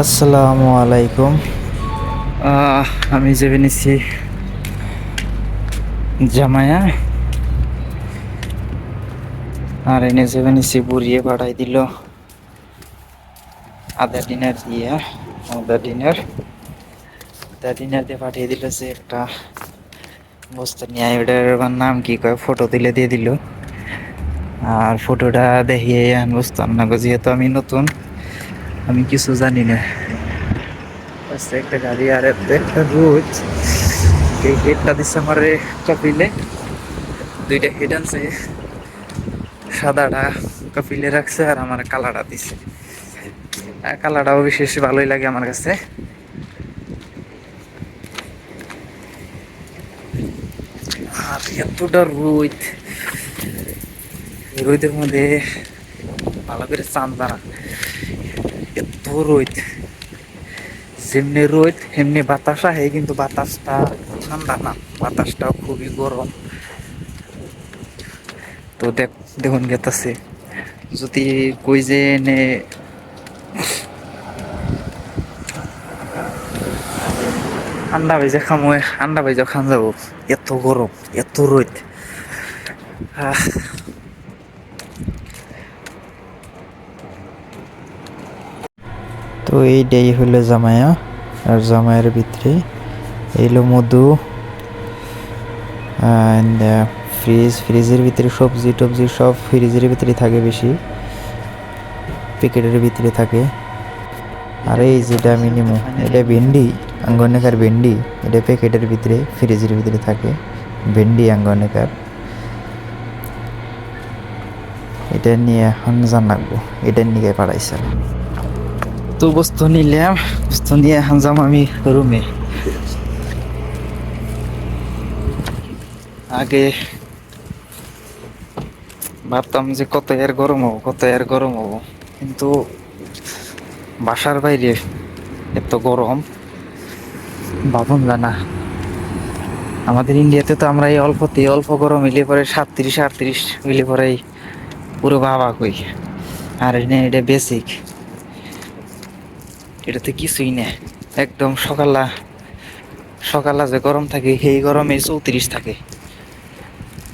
আসসালামু আলাইকুম। আমি চেপে নিচ্ছি জামায়া, আর এনে চেপে নিচ্ছি বুড়িয়ে পাঠাই দিল আদা ডিনার দিয়ে। আদা ডিনার দিয়ে পাঠিয়ে দিল যে একটা বস্তু নিয়ে, ওটার নাম কি কয়, ফটো তুলে দিয়ে দিল। আর ফটোটা দেখিয়ে বুঝতাম না গো, যেহেতু আমি নতুন, আমি কিছু জানি না। একটা গাড়ি আর একটা রোজ, এই হেডটা দিচ্ছে আমার কপিলে, দুইটা হেড আছে, সাদাটা কপিলে রাখছে আর আমার কালারটা দিছে। কালারটাও বিশেষ ভালোই লাগে আমার কাছে। আর এতটা রোদ, রোদের মধ্যে ভালো করে চান দাঁড়া, এত রোদ, যেমনি রোদ এমনি বাতাস আহে, কিন্তু বাতাসটা ঠান্ডা না, বাতাসটাও খুবই গরম। তো দেখুন গেতাছে, যদি কই যে এনে আন্ডা ভেজা খামো, আন্ডা ভেজা খান যাবো, এত গরম, এত রোদ। তো এইটাই হলো জামায়া। আর জামাইয়ের ভিতরে এইলো মধু, ফ্রিজের ভিতরে সবজি টবজি সব ফ্রিজের ভিতরে থাকে, বেশি প্যাকেটের ভিতরে থাকে। আর এই যেটা আমি নিমু, এটা ভেন্ডি, আঙ্গনেকার ভেন্ডি, এটা প্যাকেটের ভিতরে ফ্রিজের ভিতরে থাকে, ভেন্ডি আঙ্গনেকার। এটা নিয়ে এখন জান লাগবো, এটার নিয়ে পাঠাইছে। তো বস্তু নিলাম, বস্তু নিয়ে এখন যাম আমি রুমে। আগে ভাবতাম যে কত এর গরম হবো, কত এর গরম হবো, কিন্তু বাসার বাইরে এত গরম ভাবুন জানা। আমাদের ইন্ডিয়াতে তো আমরা এই অল্প গরম হইলে পরে 37-38 হইলে পরেই পুরো বাবা কই। আর এটা বেসিক, এটাতে কিছুই না। একদম সকালা যে গরম থাকে, সেই গরমে 34 থাকে,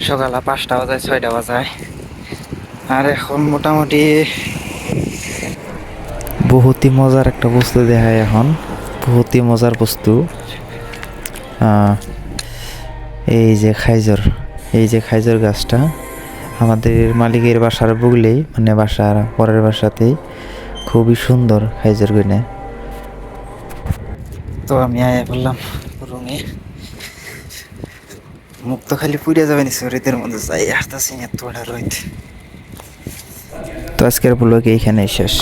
সকালা 5টা বাজায় 6টা বাজায়। আর এখন মোটামুটি বহুতই মজার একটা বস্তু দেখায় এখন, বহুতই মজার বস্তু। এই যে খাইজর, এই যে খাইজর গাছটা আমাদের মালিকের বাসার বুগলেই, মানে বাসার পরের বাসাতেই, খুবই সুন্দর খাইজর গুনে। তো আমি আয়া বললাম রুমে, মুখ তো খালি পুড়ে যাবে নি শরীরের মধ্যে, যাই আসতেছি এত রোদ। তো আজকের ব্লগ এইখানেই শেষ।